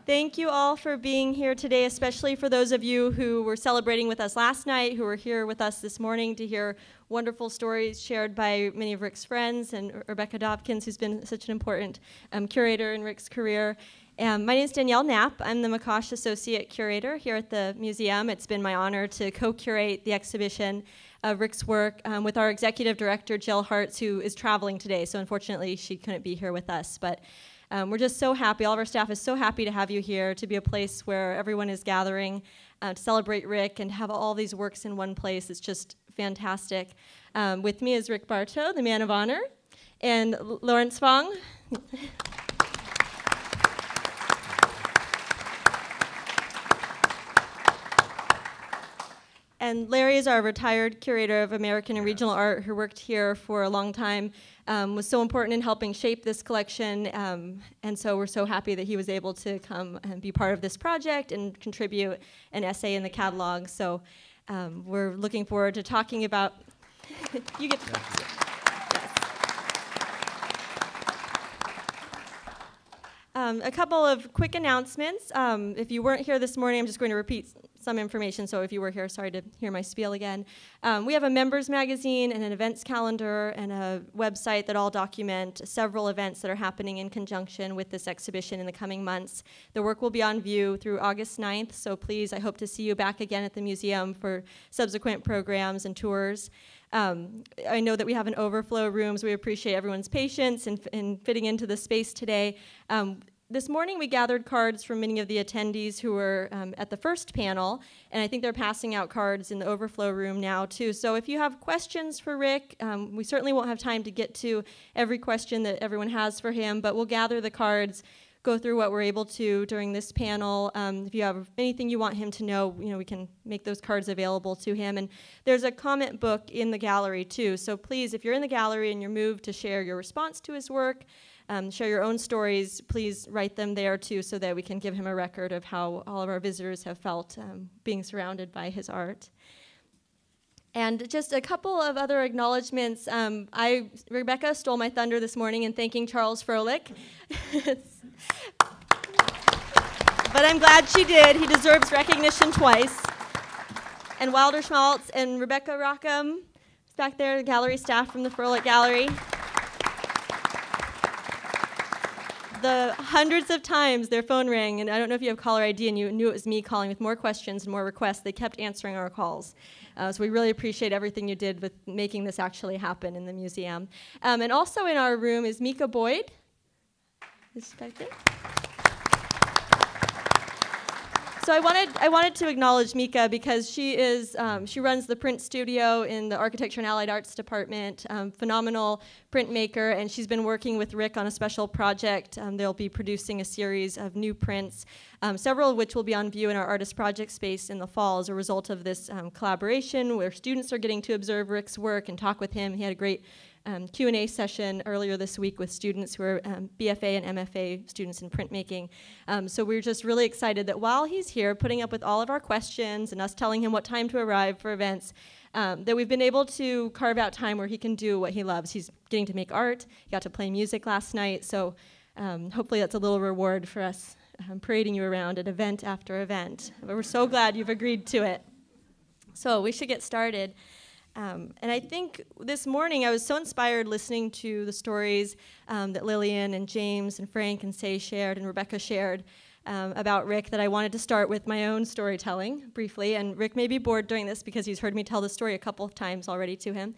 Thank you all for being here today, especially for those of you who were celebrating with us last night, who are here with us this morning to hear wonderful stories shared by many of Rick's friends, and Rebecca Dobkins, who's been such an important curator in Rick's career. My name is Danielle Knapp. I'm the McCosh Associate Curator here at the museum. It's been my honor to co-curate the exhibition of Rick's work with our executive director, Jill Hartz, who is traveling today, so unfortunately she couldn't be here with us. But we're just so happy, all of our staff is so happy to have you here, to be a place where everyone is gathering to celebrate Rick and have all these works in one place. It's just fantastic. With me is Rick Bartow, the man of honor, and Lawrence Fong. And Larry is our retired curator of American and regional art who worked here for a long time, was so important in helping shape this collection, and so we're so happy that he was able to come and be part of this project and contribute an essay in the catalog. So we're looking forward to talking about, you get to talk. A couple of quick announcements. If you weren't here this morning, I'm just going to repeat some information, so if you were here, sorry to hear my spiel again. We have a members magazine and an events calendar and a website that all document several events that are happening in conjunction with this exhibition in the coming months. The work will be on view through August 9th, so please, I hope to see you back again at the museum for subsequent programs and tours. I know that we have an overflow room, so we appreciate everyone's patience in fitting into the space today. This morning we gathered cards from many of the attendees who were at the first panel, and I think they're passing out cards in the overflow room now too. So if you have questions for Rick, we certainly won't have time to get to every question that everyone has for him, but we'll gather the cards, go through what we're able to during this panel. If you have anything you want him to know, we can make those cards available to him. And there's a comment book in the gallery too, so please, if you're in the gallery and you're moved to share your response to his work, share your own stories, please write them there too, so that we can give him a record of how all of our visitors have felt being surrounded by his art. And just a couple of other acknowledgements. Rebecca stole my thunder this morning in thanking Charles Froelich. But I'm glad she did. He deserves recognition twice. And Wilder Schmaltz and Rebecca Rockham is back there, the gallery staff from the Froelich Gallery. The hundreds of times their phone rang, and I don't know if you have caller ID and you knew it was me calling with more questions and more requests, they kept answering our calls. So we really appreciate everything you did with making this actually happen in the museum. And also in our room is Mika Boyd. Is she back there? So I wanted to acknowledge Mika because she runs the print studio in the Architecture and Allied Arts Department, phenomenal printmaker, and she's been working with Rick on a special project. They'll be producing a series of new prints, several of which will be on view in our artist project space in the fall as a result of this collaboration where students are getting to observe Rick's work and talk with him. He had a great Q&A session earlier this week with students who are BFA and MFA students in printmaking. So we're just really excited that while he's here putting up with all of our questions and us telling him what time to arrive for events, that we've been able to carve out time where he can do what he loves. He's getting to make art. He got to play music last night, so hopefully that's a little reward for us parading you around at event after event. But we're so glad you've agreed to it. So we should get started. And I think this morning I was so inspired listening to the stories that Lillian and James and Frank and Say shared and Rebecca shared about Rick that I wanted to start with my own storytelling briefly. And Rick may be bored during this because he's heard me tell the story a couple of times already to him.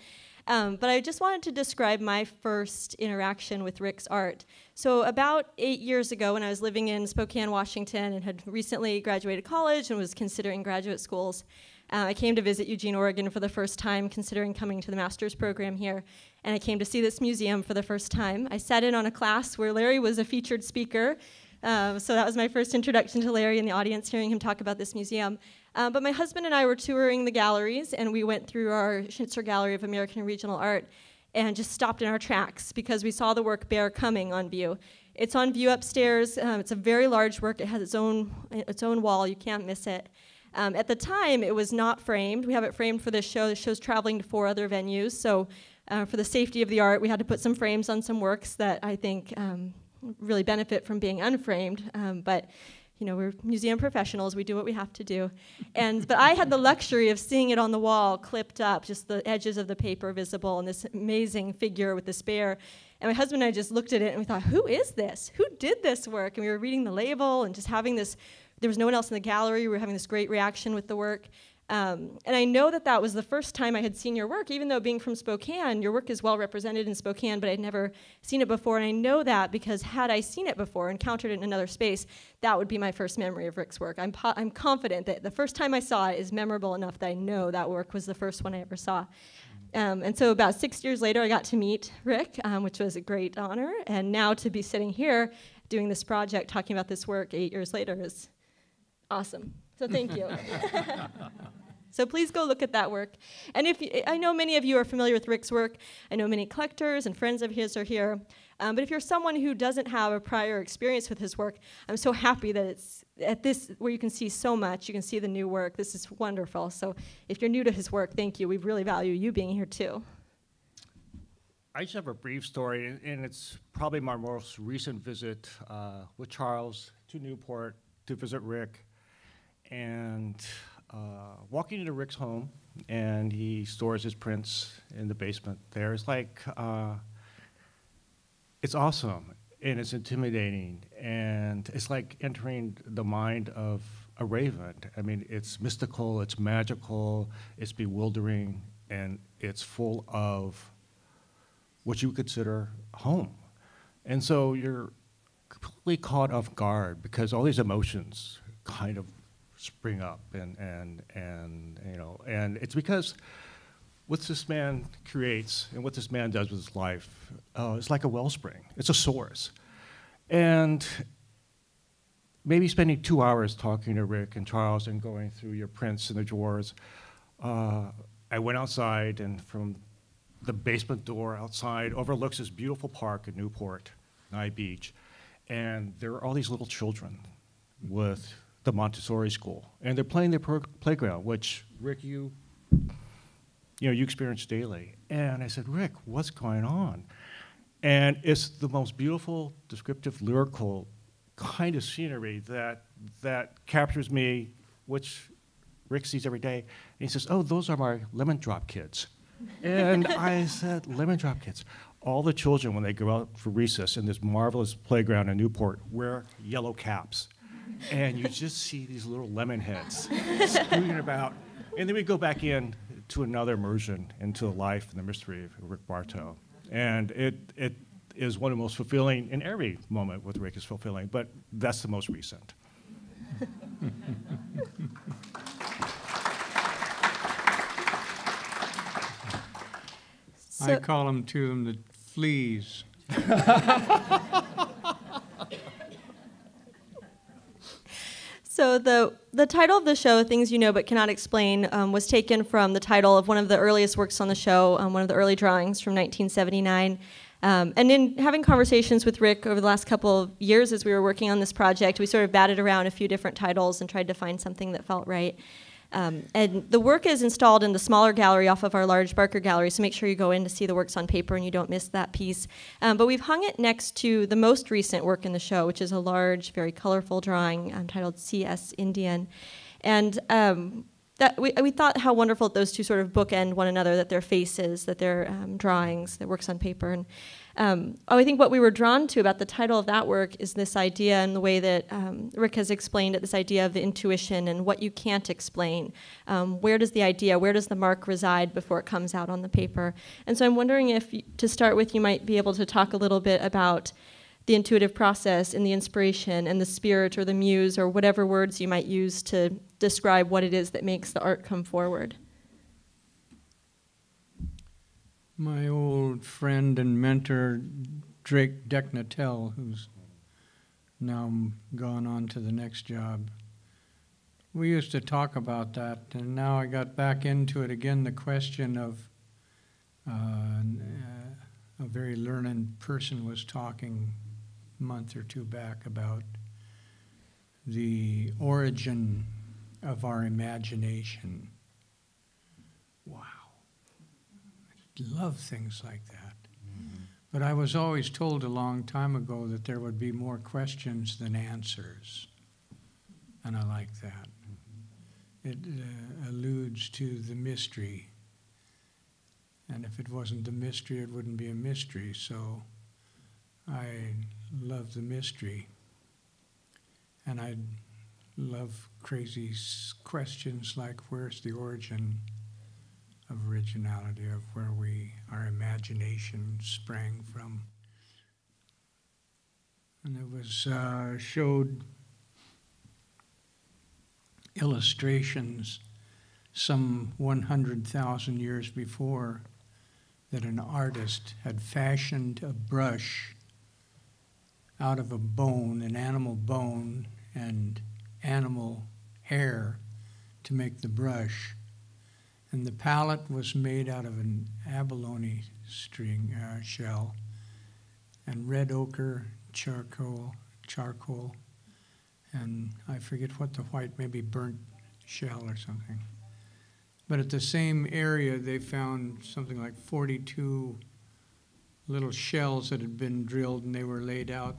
But I just wanted to describe my first interaction with Rick's art. So about 8 years ago when I was living in Spokane, Washington and had recently graduated college and was considering graduate schools, I came to visit Eugene, Oregon for the first time, considering coming to the master's program here, and I came to see this museum for the first time. I sat in on a class where Larry was a featured speaker, so that was my first introduction to Larry in the audience, hearing him talk about this museum. But my husband and I were touring the galleries, and we went through our Schnitzer Gallery of American and Regional Art and just stopped in our tracks because we saw the work Bear Coming on view. It's on view upstairs. It's a very large work. It has its own wall. You can't miss it. At the time, it was not framed. We have it framed for this show. The show's traveling to 4 other venues, so for the safety of the art, we had to put some frames on some works that I think really benefit from being unframed. But you know, we're museum professionals, we do what we have to do. But I had the luxury of seeing it on the wall, clipped up, just the edges of the paper visible, and this amazing figure with the spear. And my husband and I just looked at it and we thought, who is this? Who did this work? And we were reading the label and just having this, there was no one else in the gallery, we were having this great reaction with the work. And I know that that was the first time I had seen your work, even though being from Spokane, your work is well represented in Spokane, but I'd never seen it before. And I know that because had I seen it before, encountered it in another space, that would be my first memory of Rick's work. I'm confident that the first time I saw it is memorable enough that I know that work was the first one I ever saw. And so about 6 years later, I got to meet Rick, which was a great honor. And now to be sitting here doing this project, talking about this work 8 years later is awesome. So thank you. So please go look at that work. And I know many of you are familiar with Rick's work. I know many collectors and friends of his are here. But if you're someone who doesn't have a prior experience with his work, I'm so happy that it's at this where you can see so much. You can see the new work. This is wonderful. So if you're new to his work, thank you. We really value you being here too. I just have a brief story, and it's probably my most recent visit with Charles to Newport to visit Rick. And walking into Rick's home, and he stores his prints in the basement there. It's like, it's awesome, and it's intimidating, and it's like entering the mind of a raven. I mean, it's mystical, it's magical, it's bewildering, and it's full of what you consider home. And so you're completely caught off guard because all these emotions kind of spring up, and you know, and it's because what this man creates and what this man does with his life is like a wellspring. It's a source. And maybe spending 2 hours talking to Rick and Charles and going through your prints in the drawers, I went outside, and from the basement door outside overlooks this beautiful park in Newport, Nye Beach, and there are all these little children with the Montessori school, and they're playing their playground, which Rick, you experience daily. And I said, Rick, what's going on? And it's the most beautiful, descriptive, lyrical kind of scenery that captures me, which Rick sees every day. And he says, oh, those are my lemon drop kids. And I said, lemon drop kids. All the children, when they go out for recess in this marvelous playground in Newport, wear yellow caps. And you just see these little lemon heads scooting about. And then we go back in to another immersion into the life and the mystery of Rick Bartow. And it is one of the most fulfilling, in every moment with Rick is fulfilling, but that's the most recent. I call them the fleas. So the title of the show, Things You Know But Cannot Explain, was taken from the title of one of the earliest works on the show, one of the early drawings from 1979. And in having conversations with Rick over the last couple of years as we were working on this project, we sort of batted around a few different titles and tried to find something that felt right. And the work is installed in the smaller gallery off of our large Barker gallery, so make sure you go in to see the works on paper and you don't miss that piece. But we've hung it next to the most recent work in the show, which is a large, very colorful drawing titled C.S. Indian. And that we thought how wonderful those two sort of bookend one another, that they're faces, that they're drawings, that works on paper. And I think what we were drawn to about the title of that work is this idea, and the way that Rick has explained it, this idea of the intuition and what you can't explain. Where does the mark reside before it comes out on the paper? And so I'm wondering if, to start with, you might be able to talk a little bit about the intuitive process and the inspiration and the spirit or the muse or whatever words you might use to describe what it is that makes the art come forward. My old friend and mentor, Drake Decknatel, who's now gone on to the next job, we used to talk about that, and now I got back into it again, the question of a very learned person was talking a month or two back about the origin of our imagination. Wow. I love things like that. Mm-hmm. But I was always told a long time ago that there would be more questions than answers. and I like that. It alludes to the mystery. And if it wasn't the mystery, it wouldn't be a mystery. So I love the mystery. And I love crazy questions like, where's the origin of originality, of where our imagination sprang from. And it was showed illustrations some 100,000 years before that an artist had fashioned a brush out of a bone, an animal bone, and animal hair to make the brush. And the palette was made out of an abalone string shell, and red ochre, charcoal, and I forget what the white, maybe burnt shell or something. But at the same area, they found something like 42 little shells that had been drilled, and they were laid out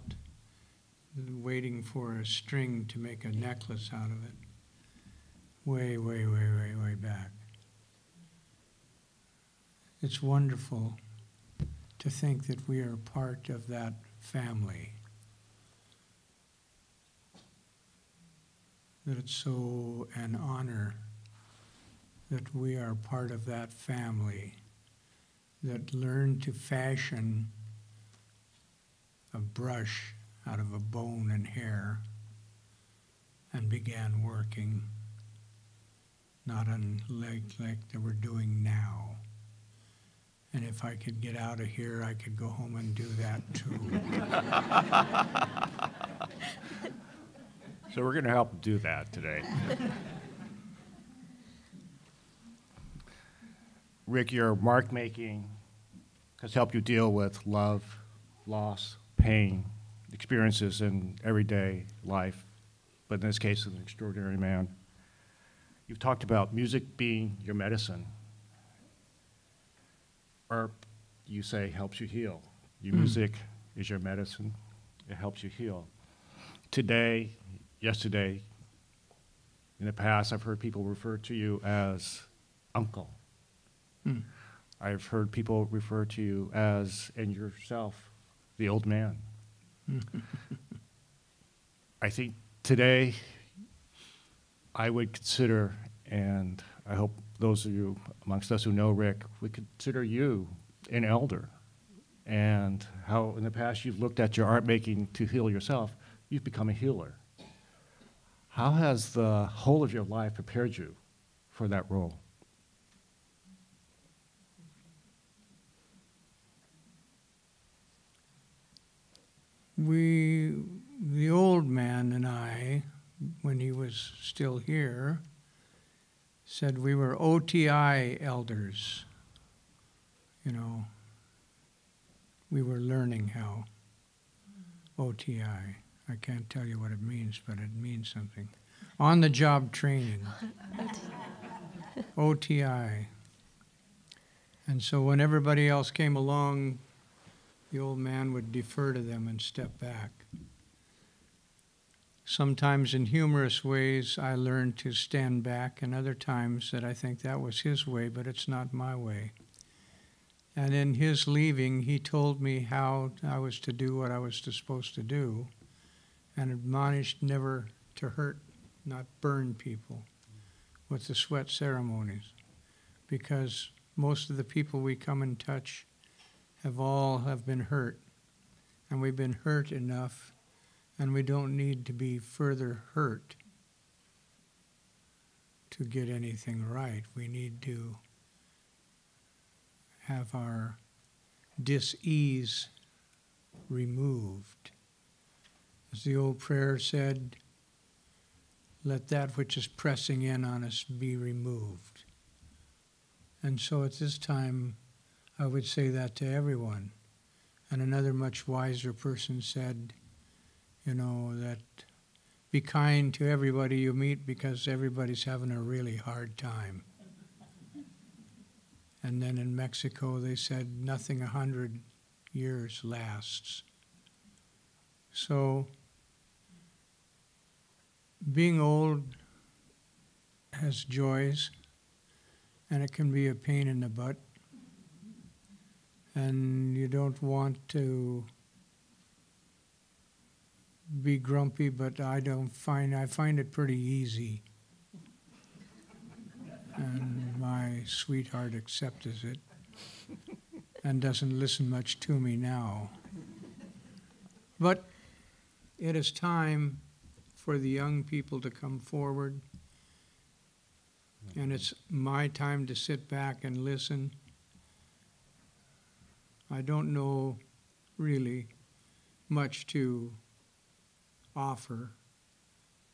waiting for a string to make a necklace out of it. Way, way, way, way, way back. It's wonderful to think that we are part of that family. That it's so an honor that we are part of that family that learned to fashion a brush out of a bone and hair and began working, not unlike that we're doing now. And if I could get out of here, I could go home and do that too. So we're going to help do that today. Rick, your mark making has helped you deal with love, loss, pain, experiences in everyday life, but in this case, an extraordinary man. You've talked about music being your medicine. Or you say helps you heal. Your music is your medicine. It helps you heal. Today, yesterday, in the past, I've heard people refer to you as uncle. I've heard people refer to you as, and yourself, the old man. I think today I would consider, and I hope those of you amongst us who know Rick would consider you an elder. And how in the past you've looked at your art making to heal yourself, you've become a healer. How has the whole of your life prepared you for that role? The old man and I, when he was still here, said we were OTI elders. You know, we were learning how. OTI. I can't tell you what it means, but it means something. On-the-job training. OTI. And so when everybody else came along, the old man would defer to them and step back. Sometimes in humorous ways, I learned to stand back, and other times that I think that was his way, but it's not my way. And in his leaving, he told me how I was to do what I was supposed to do, and admonished never to hurt, not burn people with the sweat ceremonies, because most of the people we come in touch have been hurt, and we've been hurt enough, and we don't need to be further hurt to get anything right. We need to have our dis-ease removed. As the old prayer said, let that which is pressing in on us be removed. And so at this time, I would say that to everyone. And another much wiser person said, you know, that be kind to everybody you meet because everybody's having a really hard time. And then in Mexico they said nothing 100 years lasts. So being old has joys, and it can be a pain in the butt. And you don't want to be grumpy, but I find it pretty easy. And my sweetheart accepts it and doesn't listen much to me now. But it is time for the young people to come forward, and it's my time to sit back and listen. I don't know really much to offer,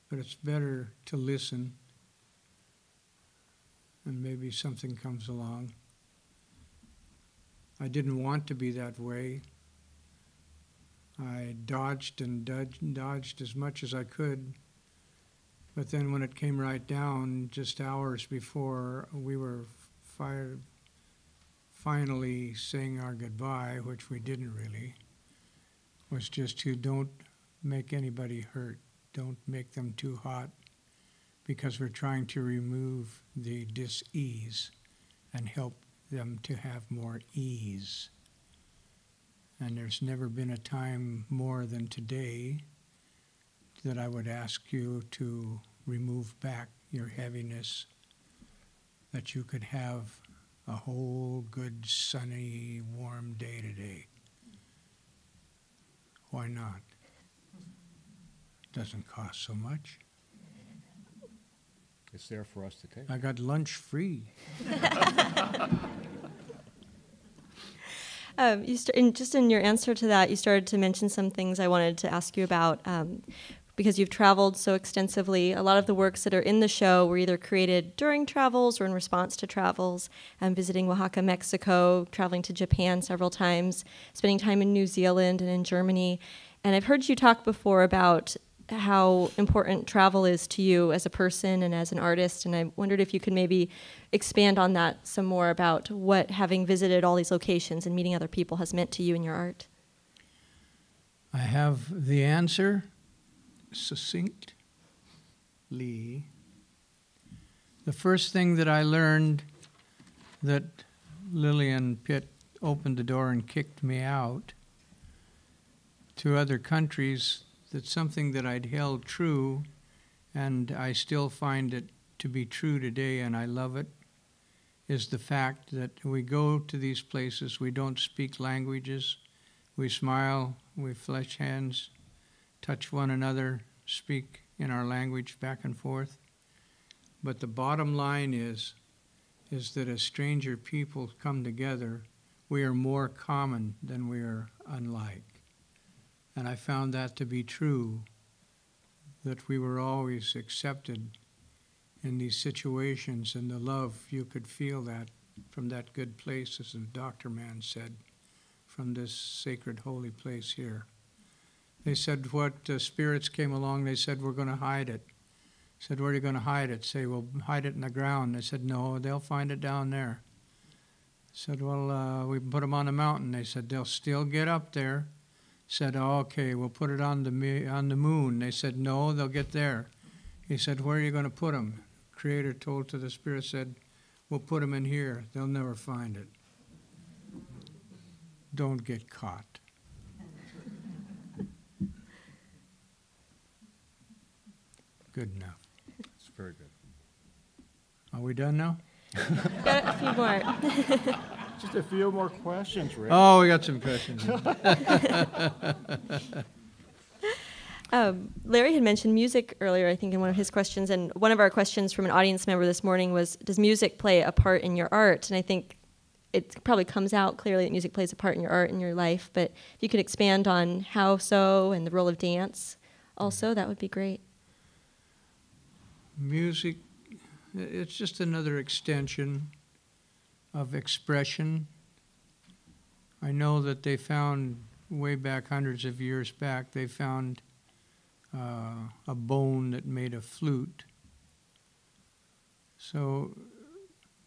but it's better to listen, and maybe something comes along. I didn't want to be that way. I dodged and dodged as much as I could, but then when it came right down, just hours before we were finally saying our goodbye, which we didn't really, was just to don't make anybody hurt. Don't make them too hot, because we're trying to remove the dis-ease and help them to have more ease. And there's never been a time more than today that I would ask you to remove back your heaviness, that you could have a whole good sunny warm day today. Why not? Doesn't cost so much. It's there for us to take. I got lunch free. Just in your answer to that, you started to mention some things I wanted to ask you about. Because you've traveled so extensively, a lot of the works that are in the show were either created during travels or in response to travels. Visiting Oaxaca, Mexico, traveling to Japan several times, spending time in New Zealand and in Germany. And I've heard you talk before about how important travel is to you as a person and as an artist, and I wondered if you could maybe expand on that some more about what having visited all these locations and meeting other people has meant to you in your art. I have the answer succinctly. The first thing that I learned that Lillian Pitt opened the door and kicked me out to other countries, that something that I'd held true, and I still find it to be true today, and I love it, is the fact that we go to these places, we don't speak languages, we smile, we flesh hands, touch one another, speak in our language back and forth. But the bottom line is that as stranger people come together, we are more common than we are unlike. And I found that to be true, that we were always accepted in these situations, and the love, you could feel that from that good place, as the doctor man said, from this sacred holy place here. They said what spirits came along, they said, we're going to hide it. I said, where are you going to hide it? Say, well, hide it in the ground. They said, no, they'll find it down there. I said, well, we put them on the mountain. They said, they'll still get up there. Said, oh, okay, we'll put it on the moon. They said, no, they'll get there. He said, where are you going to put them? Creator told to the spirit, said, we'll put them in here. They'll never find it. Don't get caught. Good enough. It's very good. Are we done now? Got a few more. Just a few more questions, Rick. Oh, we got some questions. Larry had mentioned music earlier, I think, in one of his questions, and one of our questions from an audience member this morning was, does music play a part in your art? And I think it probably comes out clearly that music plays a part in your art and your life, but if you could expand on how so and the role of dance also, that would be great. Music, it's just another extension of expression. I know that they found way back, hundreds of years back, they found a bone that made a flute. So,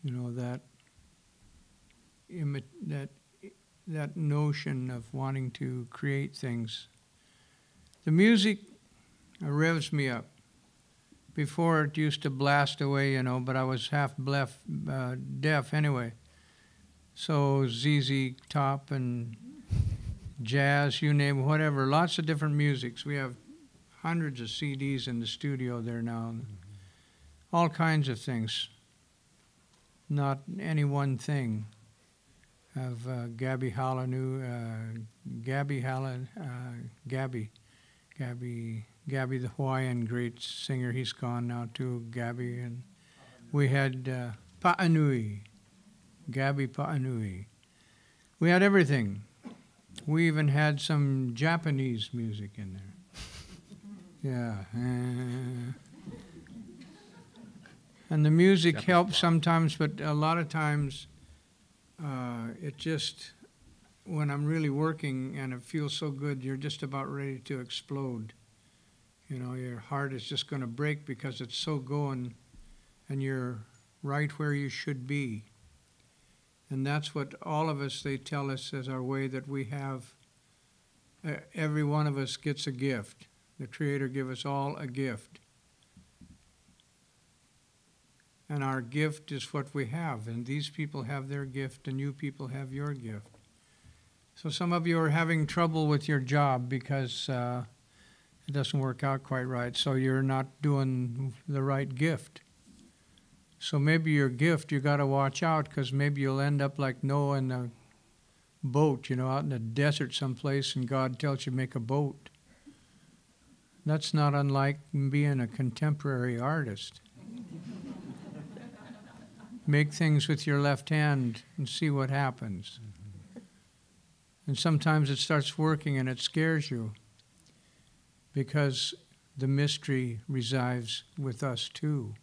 you know, that notion of wanting to create things. The music revs me up. Before it used to blast away, you know, but I was half deaf anyway. So ZZ Top and jazz, you name it, whatever, lots of different musics. We have hundreds of CDs in the studio there now. All kinds of things. Not any one thing. Of Gabby Halanu, Gabby the Hawaiian great singer. He's gone now too, Gabby. And we had Pa'anui, Gabby Pa'anui. We had everything. We even had some Japanese music in there. Yeah. And the music Japanese helps pop. sometimes, but a lot of times it just, when I'm really working and it feels so good, you're just about ready to explode. You know, your heart is just going to break because it's so going and you're right where you should be. And that's what all of us, they tell us as our way that we have, every one of us gets a gift. The Creator give us all a gift. And our gift is what we have. And these people have their gift and you people have your gift. So some of you are having trouble with your job because it doesn't work out quite right. So you're not doing the right gift. So maybe your gift, you got to watch out because maybe you'll end up like Noah in the boat, you know, out in the desert someplace and God tells you make a boat. That's not unlike being a contemporary artist. Make things with your left hand and see what happens. And sometimes it starts working and it scares you because the mystery resides with us too.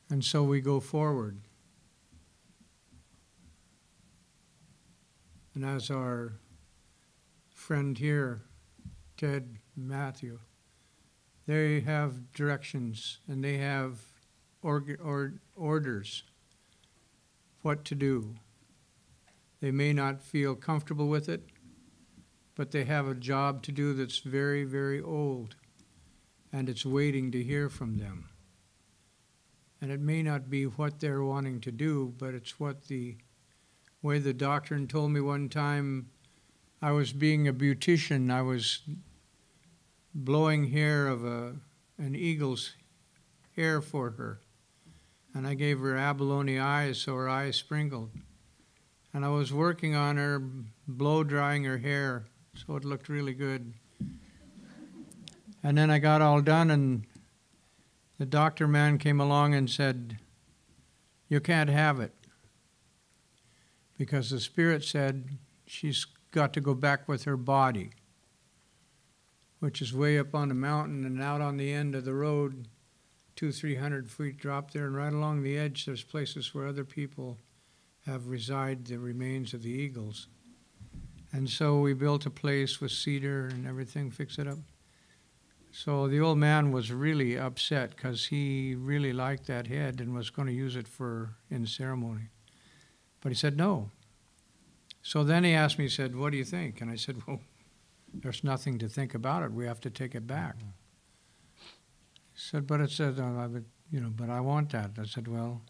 And so we go forward. And as our friend here, Ted Matthew, they have directions and they have orders what to do. They may not feel comfortable with it, but they have a job to do that's very, very old, and it's waiting to hear from them. And it may not be what they're wanting to do, but it's what the way the doctrine told me one time. I was being a beautician. I was blowing hair of an eagle's hair for her. And I gave her abalone eyes so her eyes sprinkled. And I was working on her, blow drying her hair so it looked really good. And then I got all done and the doctor man came along and said, "You can't have it." Because the Spirit said she's got to go back with her body, which is way up on the mountain and out on the end of the road, 200-300 feet drop there, and right along the edge there's places where other people have reside the remains of the eagles. And so we built a place with cedar and everything, fix it up. So the old man was really upset because he really liked that head and was going to use it in ceremony. But he said no. So then he asked me, he said, "What do you think?" And I said, "Well, there's nothing to think about it. We have to take it back." He said, "But it said, but I want that." I said, "Well,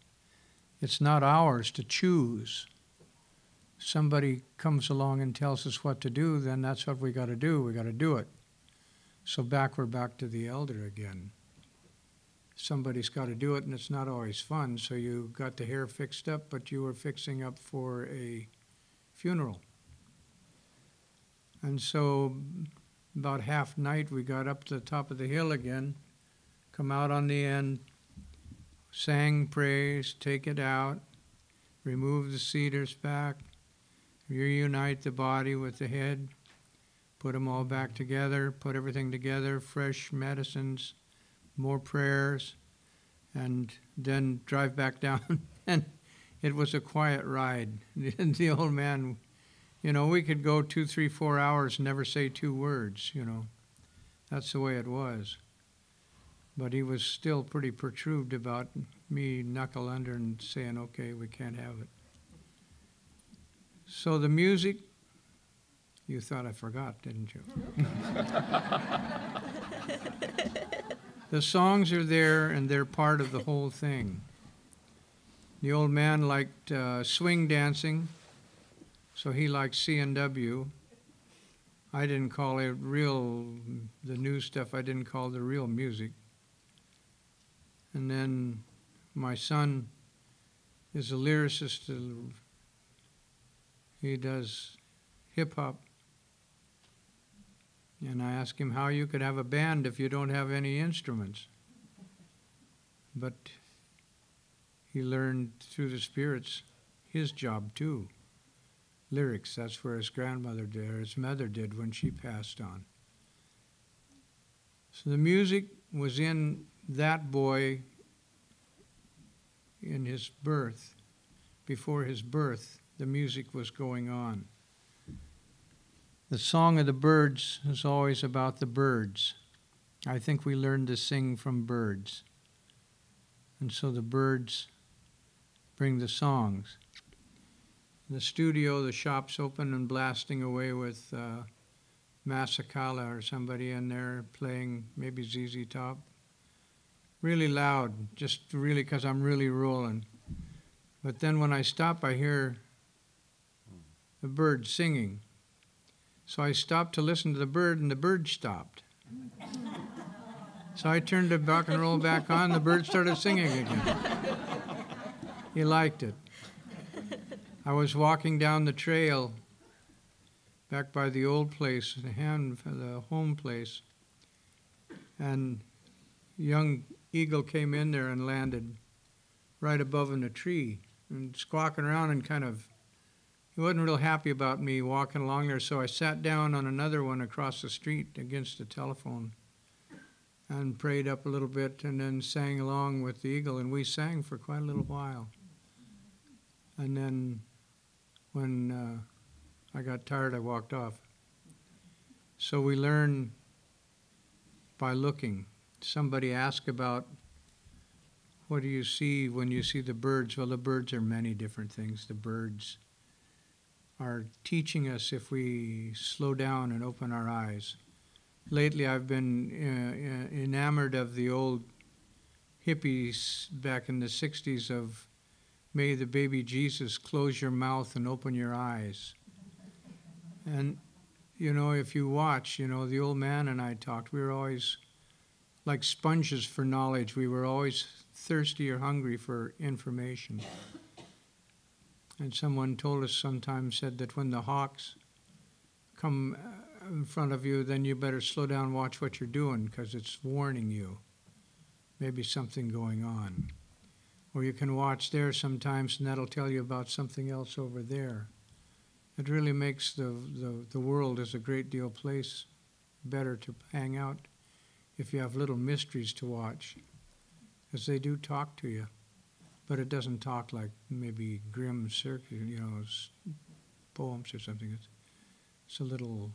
it's not ours to choose. Somebody comes along and tells us what to do, then that's what we got to do. We got to do it." So we're back to the elder again. Somebody's got to do it, and it's not always fun. So you got the hair fixed up, but you were fixing up for a funeral. And so about half night, we got up to the top of the hill again, come out on the end, sang praise, take it out, remove the cedars back, reunite the body with the head, put them all back together, put everything together, fresh medicines, more prayers, and then drive back down. And it was a quiet ride. The old man, we could go 2, 3, 4 hours and never say 2 words, That's the way it was. But he was still pretty perturbed about me knuckle under and saying, "Okay, we can't have it." So the music, you thought I forgot, didn't you? The songs are there, and they're part of the whole thing. The old man liked swing dancing, so he liked C&W. I didn't call it the new stuff, I didn't call the real music. And then my son is a lyricist. He does hip-hop. And I asked him how you could have a band if you don't have any instruments. But he learned through the spirits his job too. Lyrics, that's where his grandmother did, or his mother did when she passed on. So the music was in that boy in his birth. Before his birth, the music was going on. The song of the birds is always about the birds. I think we learned to sing from birds. And so the birds bring the songs. In the studio, the shop's open and blasting away with Masakala or somebody in there playing maybe ZZ Top. Really loud, just really because I'm really rolling. But then when I stop, I hear the bird singing. So I stopped to listen to the bird, and the bird stopped. So I turned the rock and roll back on, the bird started singing again. He liked it. I was walking down the trail back by the old place, the home place, and a young eagle came in there and landed right above in a tree and squawking around and he wasn't real happy about me walking along there, so I sat down on another one across the street against the telephone and prayed up a little bit and then sang along with the eagle, and we sang for quite a little while. And then when I got tired, I walked off. So we learn by looking. Somebody asked about what do you see when you see the birds? Well, the birds are many different things. The birds are teaching us if we slow down and open our eyes. Lately, I've been enamored of the old hippies back in the 60s of may the baby Jesus close your mouth and open your eyes. And, if you watch, the old man and I talked, we were always like sponges for knowledge. We were always thirsty or hungry for information. And someone told us sometimes, said that when the hawks come in front of you, then you better slow down, watch what you're doing, because it's warning you. Maybe something going on. Or you can watch there sometimes, and that'll tell you about something else over there. It really makes the world as a great deal place better to hang out if you have little mysteries to watch, because they do talk to you. But it doesn't talk like maybe Grimm poems or something. It's a little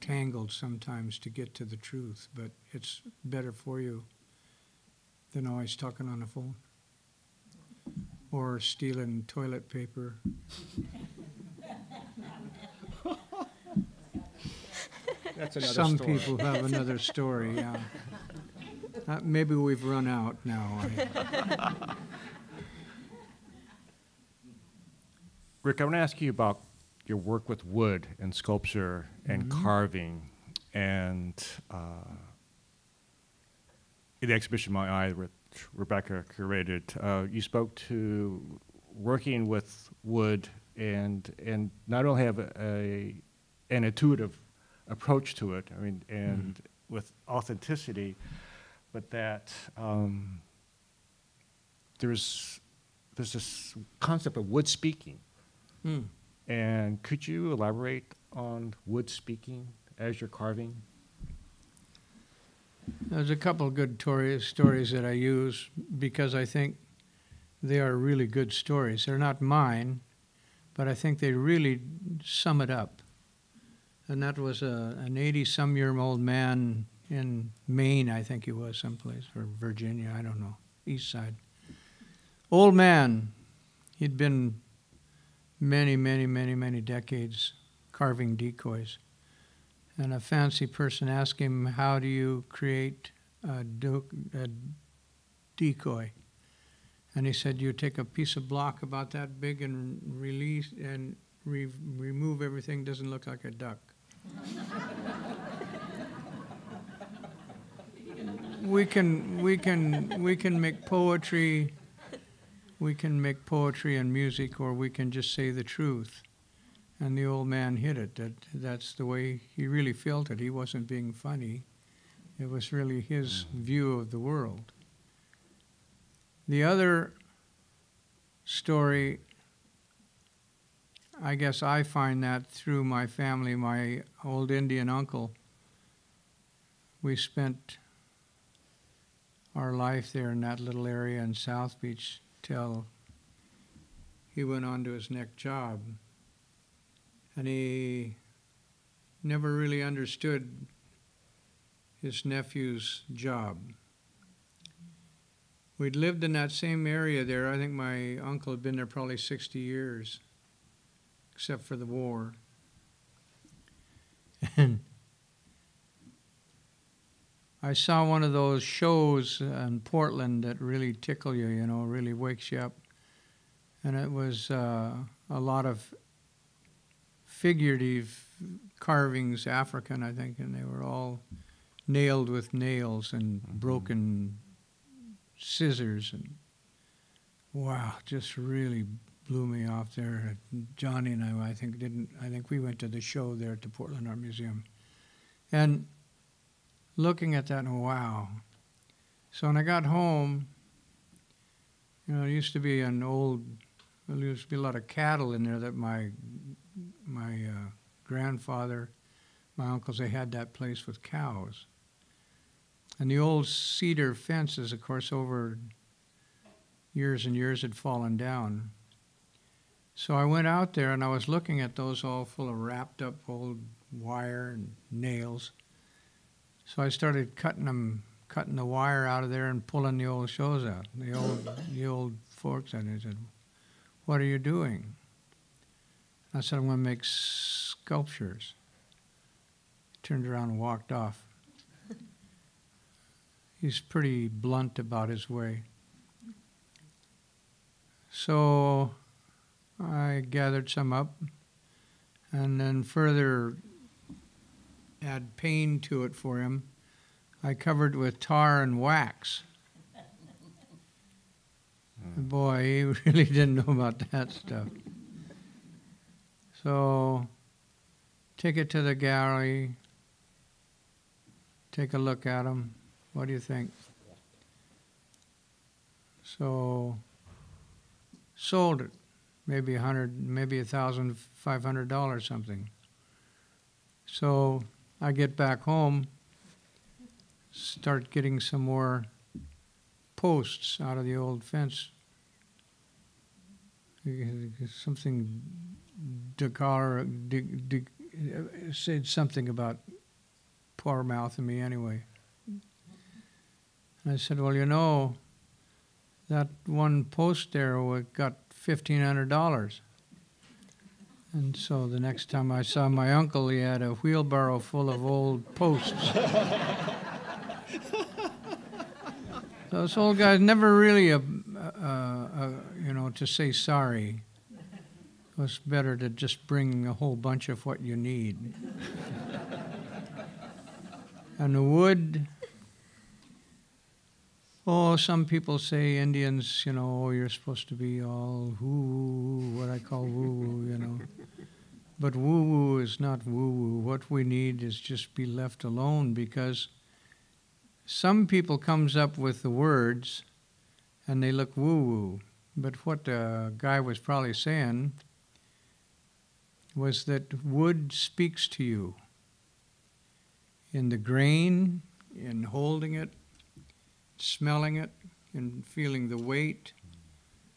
tangled sometimes to get to the truth, but it's better for you than always talking on the phone or stealing toilet paper. That's another Some story. people have another story, yeah. Maybe we've run out now. Rick, I want to ask you about your work with wood and sculpture and carving, and in the exhibition My Eye, which Rebecca curated, you spoke to working with wood and not only have an intuitive approach to it, and with authenticity, but that there's this concept of wood speaking. And could you elaborate on wood speaking as you're carving? There's a couple of good stories that I use because I think they are really good stories. They're not mine, but I think they really sum it up. And that was an 80-some-year-old man in Maine, I think he was someplace, or Virginia, I don't know, east side. Old man, he'd been many decades carving decoys. And a fancy person asked him, how do you create a decoy? And he said, you take a piece of block about that big and remove everything, doesn't look like a duck. we can make poetry. We can make poetry and music, or we can just say the truth. And the old man hit it. That's the way he really felt it. He wasn't being funny. It was really his view of the world. The other story, I guess I find that through my family, my old Indian uncle. We spent our life there in that little area in South Beach till he went on to his next job. And he never really understood his nephew's job. We'd lived in that same area there. I think my uncle had been there probably 60 years, except for the war. And I saw one of those shows in Portland that really tickle you, you know, really wakes you up. And it was a lot of figurative carvings, African, I think, and they were all nailed with nails and broken scissors. And wow, just really blew me off there. Johnny and I think we went to the show there at the Portland Art Museum. And looking at that, and wow. So when I got home, you know, there used to be a lot of cattle in there that my grandfather, my uncles, they had that place with cows. And the old cedar fences, of course, over years and years had fallen down. So I went out there and I was looking at those all full of wrapped up old wire and nails. So I started cutting the wire out of there and pulling the old shows out, the old forks. And they said, "What are you doing?" I said, "I'm going to make sculptures." Turned around and walked off. He's pretty blunt about his way. So I gathered some up and then further add paint to it for him. I covered with tar and wax. Boy, he really didn't know about that stuff. So take it to the gallery, take a look at them. What do you think? So sold it, maybe $1,500 something. So I get back home, start getting some more posts out of the old fence. Something said something about poor mouthing me anyway. I said, "Well, you know, that one post there got $1,500. And so the next time I saw my uncle, he had a wheelbarrow full of old posts. Those old guys never really, to say sorry. It was better to just bring a whole bunch of what you need. And the wood, some people say Indians, you're supposed to be all woo-woo, what I call woo-woo, But woo-woo is not woo-woo. What we need is just be left alone, because some people comes up with the words and they look woo-woo. But what the guy was probably saying was that wood speaks to you in the grain, in holding it, smelling it, and feeling the weight.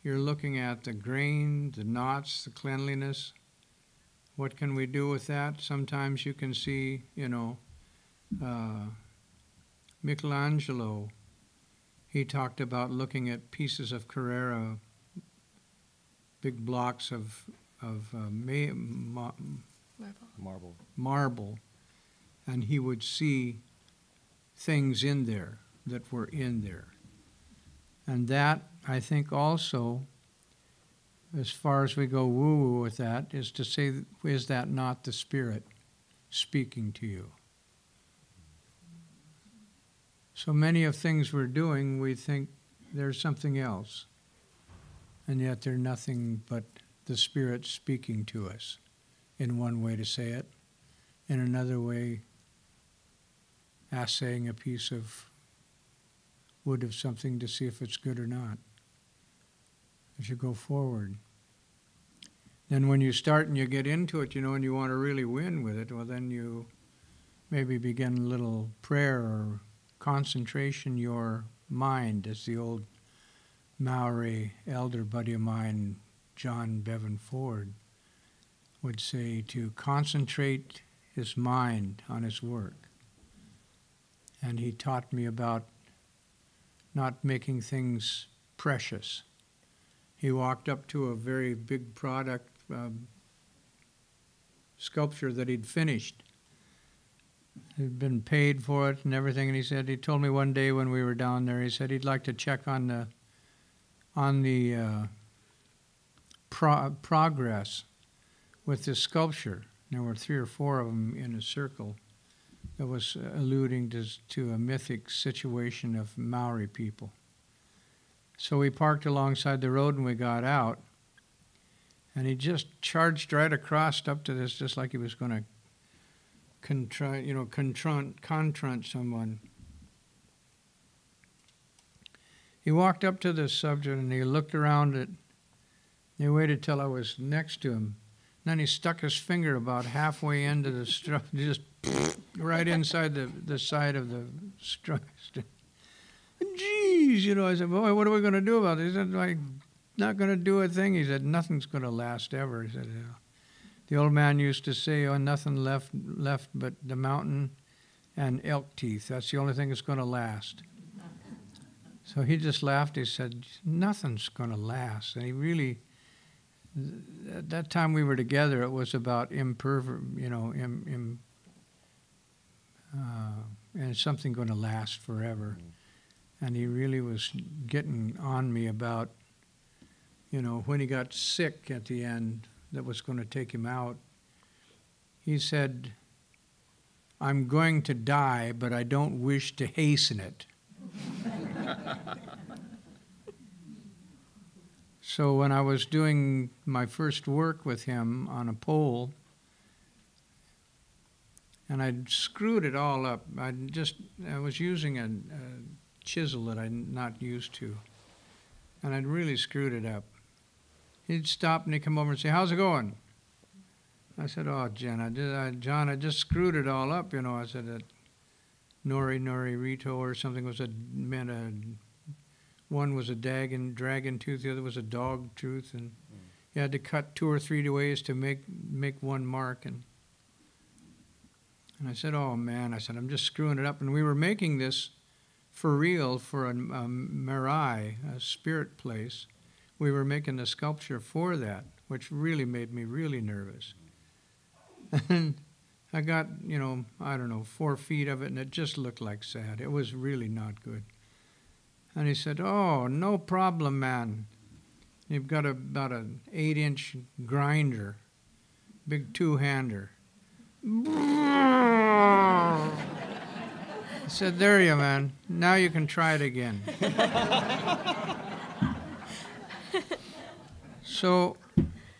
You're looking at the grain, the knots, the cleanliness. What can we do with that? Sometimes you can see, Michelangelo, he talked about looking at pieces of Carrara, big blocks of Marble. marble, and he would see things in there that were in there. And that, I think also, as far as we go woo-woo with that, is to say, is that not the Spirit speaking to you? So many of things we're doing, we think there's something else, and yet they're nothing but the Spirit speaking to us, in one way to say it, in another way assaying a piece of wood of something to see if it's good or not as you go forward. Then when you start and you get into it, and you want to really win with it, well, then you maybe begin a little prayer or concentration your mind, as the old Maori elder buddy of mine, John Bevan Ford, would say, to concentrate his mind on his work. And he taught me about not making things precious. He walked up to a very big product sculpture that he'd finished. He'd been paid for it and everything, and he told me one day when we were down there, he said he'd like to check on the progress with this sculpture. There were 3 or 4 of them in a circle that was alluding to a mythic situation of Maori people. So we parked alongside the road and we got out, and he just charged right across up to this, just like he was going to confront someone. He walked up to this subject and he looked around it. He waited till I was next to him. Then he stuck his finger about halfway into the structure, just right inside the side of the structure. Jeez, I said, boy, what are we going to do about this? He said, I'm not going to do a thing. He said, nothing's going to last ever. He said, yeah. The old man used to say, nothing left but the mountain and elk teeth. That's the only thing that's going to last. So he just laughed. He said, nothing's going to last. And he really, at that time we were together, it was about and something going to last forever. And he really was getting on me about, when he got sick at the end, that was going to take him out. He said, I'm going to die, but I don't wish to hasten it. So when I was doing my first work with him on a pole, and I'd screwed it all up, I was using a chisel that I'm not used to, and I'd really screwed it up. He'd stop and he'd come over and say, how's it going? I said, oh, John, I just screwed it all up, I said that Nori Rito or something one was a dragon tooth, the other was a dog tooth, and you had to cut 2 or 3 ways to make one mark. And I said, oh, man, I'm just screwing it up. And we were making this for real for a Marai, a spirit place. We were making a sculpture for that, which really made me really nervous. And I got, 4 feet of it, and it just looked like sand. It was really not good. And he said, oh, no problem, man. You've got about an 8-inch grinder, big 2-hander. I said, there you, man. Now you can try it again. So,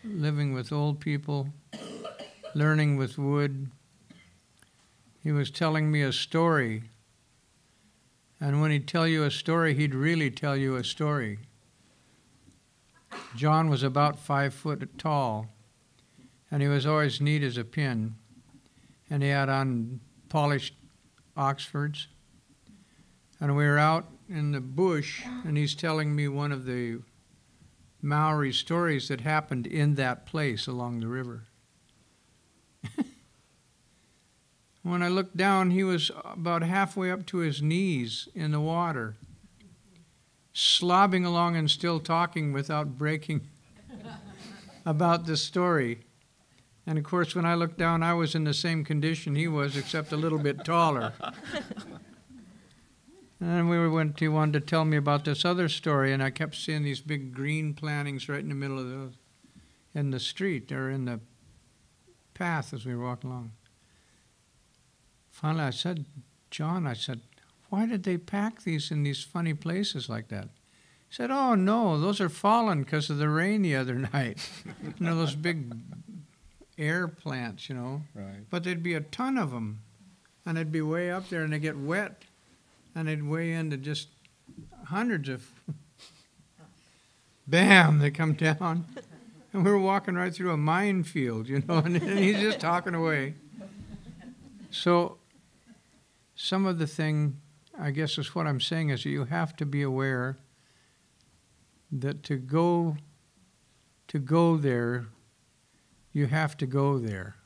living with old people, learning with wood, he was telling me a story. And when he'd tell you a story, he'd really tell you a story. John was about 5 foot tall, and he was always neat as a pin. And he had on polished Oxfords. And we were out in the bush, and he's telling me one of the Maori stories that happened in that place along the river. When I looked down, he was about halfway up to his knees in the water, slobbing along and still talking without breaking about the story. And of course, when I looked down, I was in the same condition he was, except a little bit taller. And he wanted to tell me about this other story, and I kept seeing these big green plantings right in the middle of in the street, or in the path as we were walking along. Finally, I said, John, why did they pack these in these funny places like that? He said, oh, no, those are fallen because of the rain the other night. Those big air plants, Right. But there'd be a ton of them, and they'd be way up there, and they'd get wet, and they'd weigh into just hundreds of, bam, they come down. And we were walking right through a minefield, and he's just talking away. So some of the thing, I guess is what I'm saying, is that you have to be aware that to go there, you have to go there.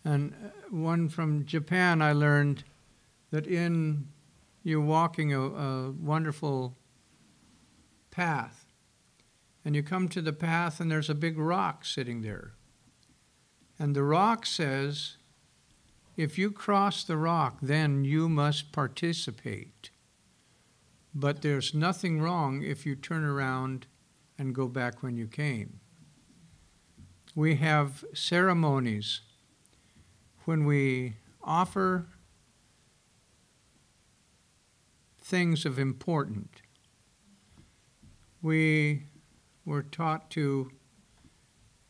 And one from Japan, I learned that you're walking a wonderful path, and you come to the path and there's a big rock sitting there. And the rock says, if you cross the rock, then you must participate. But there's nothing wrong if you turn around and go back when you came. We have ceremonies when we offer things of importance. We were taught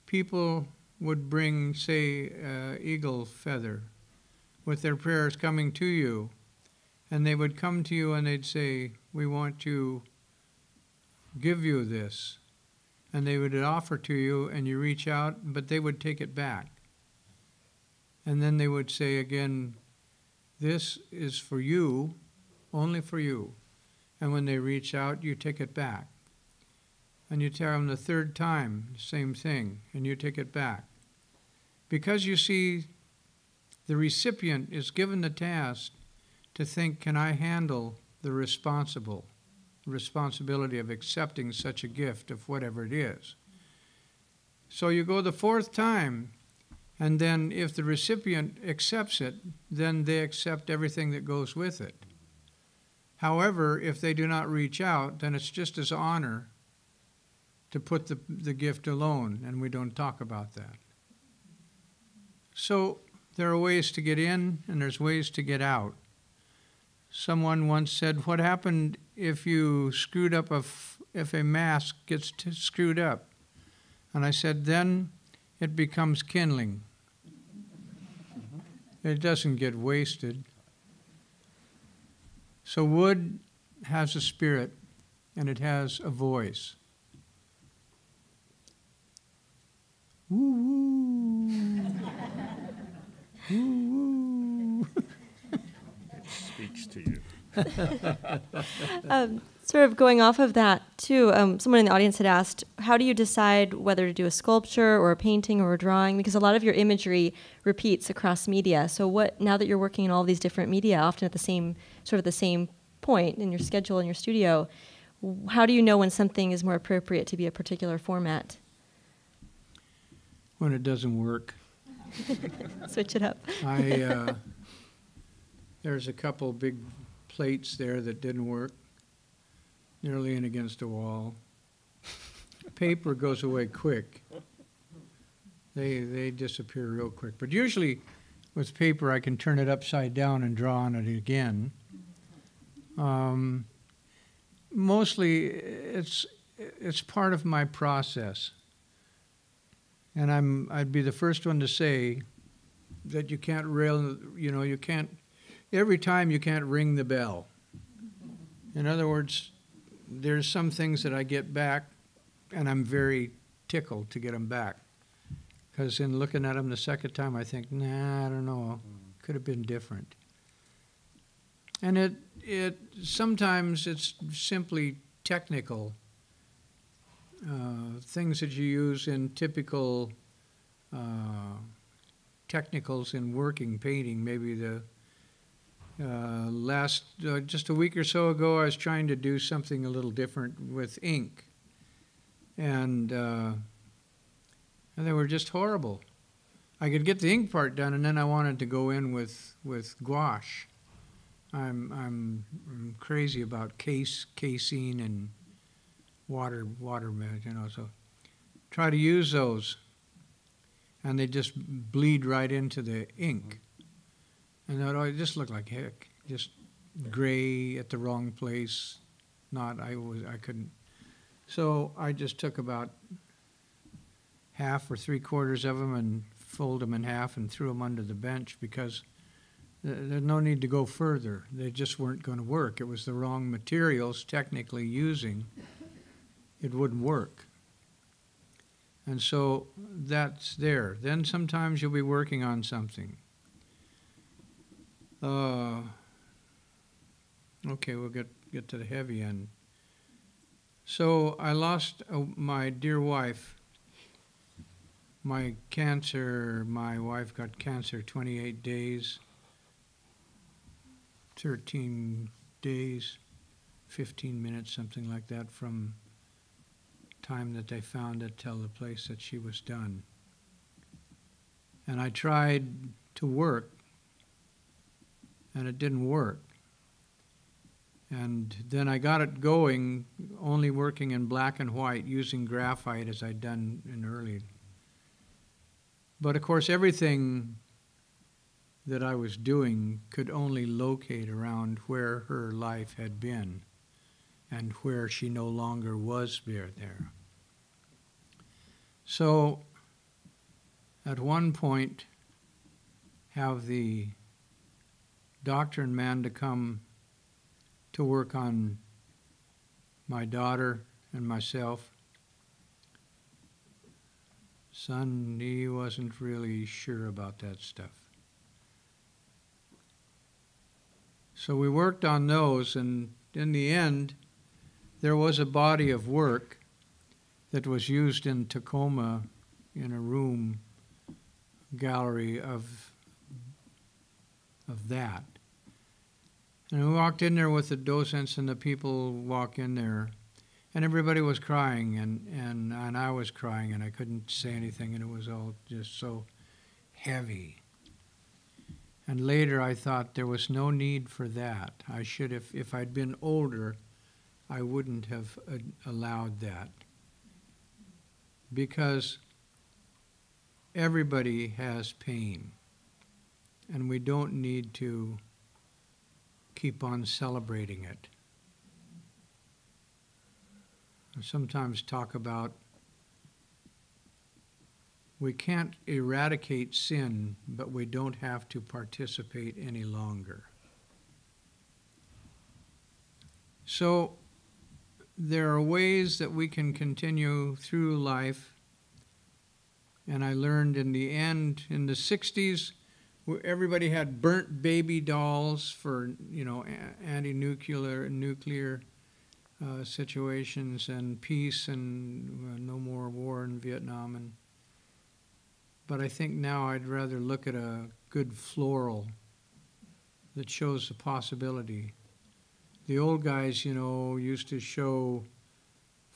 people would bring, say, eagle feather with their prayers coming to you. And they would come to you and they'd say, we want to give you this. And they would offer to you, and you reach out, but they would take it back. And then they would say again, this is for you, only for you. And when they reach out, you take it back. And you tell them the third time, same thing, and you take it back. Because you see, the recipient is given the task to think, can I handle the responsibility of accepting such a gift of whatever it is? So you go the fourth time, and then if the recipient accepts it, then they accept everything that goes with it. However, if they do not reach out, then it's just as honor to put the gift alone, and we don't talk about that. So there are ways to get in, and there's ways to get out. Someone once said, what happened if you screwed up, if a mask gets screwed up? And I said, then it becomes kindling. It doesn't get wasted. So wood has a spirit, and it has a voice. Woo, woo. Woo, woo. It speaks to you. Sort of going off of that, too, someone in the audience had asked, how do you decide whether to do a sculpture or a painting or a drawing? Because a lot of your imagery repeats across media. So now that you're working in all these different media, often at the same point in your schedule in your studio, how do you know when something is more appropriate to be a particular format? When it doesn't work. Switch it up. There's a couple big plates there that didn't work. They're leaning against a wall. Paper goes away quick. They disappear real quick. But usually with paper I can turn it upside down and draw on it again. Mostly it's part of my process. And I'd be the first one to say that you can't every time you can't ring the bell. In other words, there's some things that I get back, and I'm very tickled to get them back. Because in looking at them the second time, I think, nah, I don't know, could have been different. And sometimes it's simply technical. Things that you use in typical technicals in working, painting. Maybe just a week or so ago, I was trying to do something a little different with ink. And And they were just horrible. I could get the ink part done, and then I wanted to go in with gouache. I'm crazy about casein and water, you know, so try to use those, and they just bleed right into the ink. And it just looked like heck, just gray at the wrong place. I couldn't. So I just took about half or 3/4 of them and folded them in half and threw them under the bench, because there's no need to go further. They just weren't going to work. It was the wrong materials technically using. It wouldn't work. And so that's there. Then sometimes you'll be working on something. Okay, we'll get to the heavy end. So I lost my dear wife. My wife got cancer 28 days, 13 days, 15 minutes, something like that, from time that they found it till the place that she was done. And I tried to work, and it didn't work. And then I got it going, only working in black and white, using graphite as I'd done in early. But of course, everything that I was doing could only locate around where her life had been and where she no longer was there. So at one point, have the doctor and man to come to work on my daughter and myself. Son, he wasn't really sure about that stuff. So we worked on those, and in the end, there was a body of work that was used in Tacoma in a room gallery of that. And we walked in there with the docents, and the people walk in there, and everybody was crying, and I was crying, and I couldn't say anything, and it was all just so heavy. And later I thought there was no need for that. I should have, if I'd been older, I wouldn't have allowed that. Because everybody has pain, and we don't need to keep on celebrating it. I sometimes talk about we can't eradicate sin, but we don't have to participate any longer. So there are ways that we can continue through life, and I learned in the end, in the 60s, where everybody had burnt baby dolls for, nuclear situations and peace and no more war in Vietnam. But I think now I'd rather look at a good floral that shows the possibility. The old guys, used to show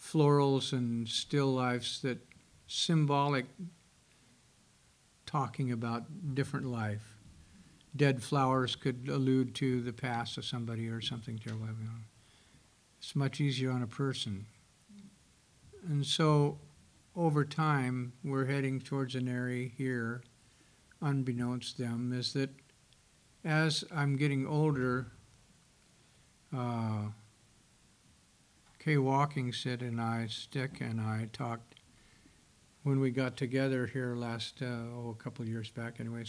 florals and still lifes that symbolic, talking about different life. Dead flowers could allude to the past of somebody or something terrible. It's much easier on a person. And so over time, we're heading towards an area here, unbeknownst to them, is that as I'm getting older, Kay Walking said, and I talked when we got together here last, a couple of years back anyway,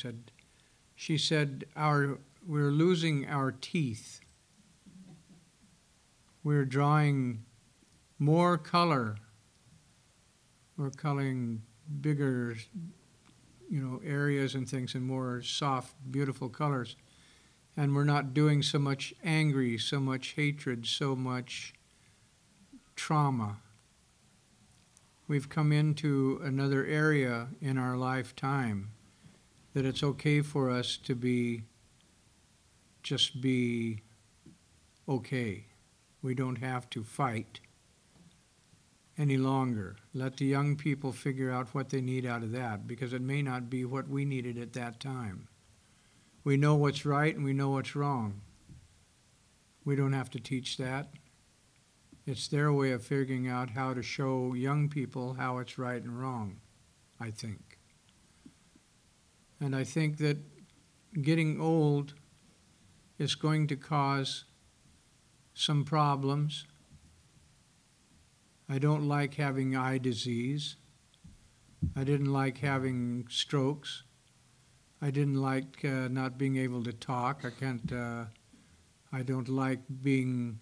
she said, we're losing our teeth. We're drawing more color. We're coloring bigger, areas and things and more soft, beautiful colors. And we're not doing so much angry, so much hatred, so much trauma. We've come into another area in our lifetime that it's okay for us to just be okay. We don't have to fight. any longer. Let the young people figure out what they need out of that, because it may not be what we needed at that time. We know what's right and we know what's wrong. We don't have to teach that. It's their way of figuring out how to show young people how it's right and wrong, I think. And I think that getting old is going to cause some problems. I don't like having eye disease. I didn't like having strokes. I didn't like not being able to talk. I don't like being,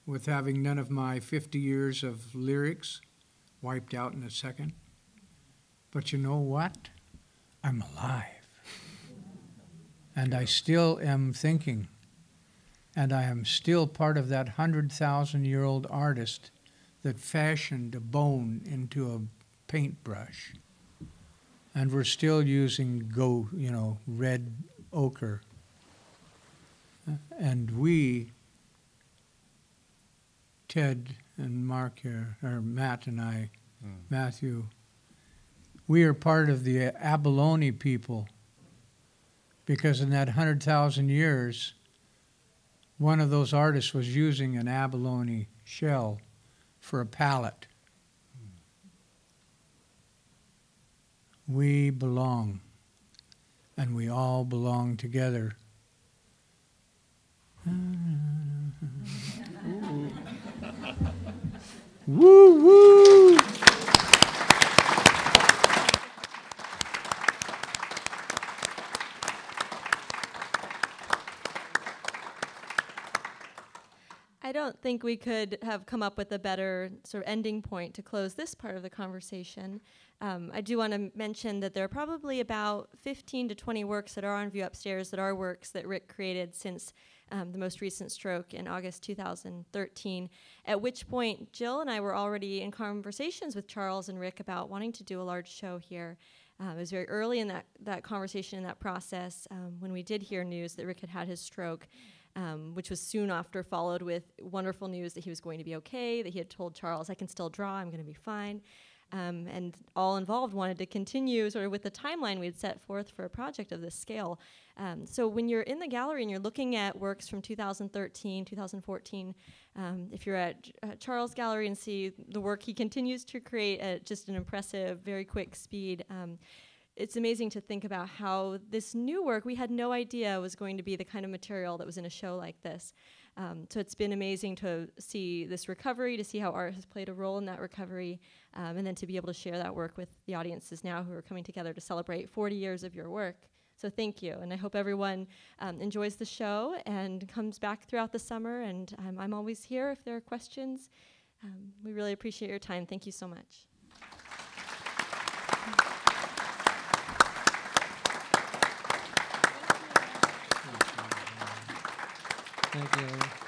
with having none of my 50 years of lyrics wiped out in a second. But you know what? I'm alive. And I still am thinking. And I am still part of that 100,000-year-old artist that fashioned a bone into a paintbrush. And we're still using red ochre. And we, Ted and Mark here, or Matt and I, Matthew, we are part of the abalone people, because in that 100,000 years, one of those artists was using an abalone shell for a palette. We belong, and we all belong together. Woo, woo! I don't think we could have come up with a better sort of ending point to close this part of the conversation. I do want to mention that there are probably about 15 to 20 works that are on view upstairs that are works that Rick created since the most recent stroke in August 2013, at which point Jill and I were already in conversations with Charles and Rick about wanting to do a large show here. It was very early in that conversation, in that process, when we did hear news that Rick had had his stroke. Which was soon after followed with wonderful news that he was going to be okay, that he had told Charles, I can still draw, I'm going to be fine. And all involved wanted to continue sort of with the timeline we had set forth for a project of this scale. So when you're in the gallery and you're looking at works from 2013, 2014, if you're at Charles' gallery and see the work he continues to create at just an impressive, very quick speed, it's amazing to think about how this new work, we had no idea was going to be the kind of material that was in a show like this. So it's been amazing to see this recovery, to see how art has played a role in that recovery, and then to be able to share that work with the audiences now who are coming together to celebrate 40 years of your work. So thank you, and I hope everyone enjoys the show and comes back throughout the summer, and I'm always here if there are questions. We really appreciate your time. Thank you so much. Thank you.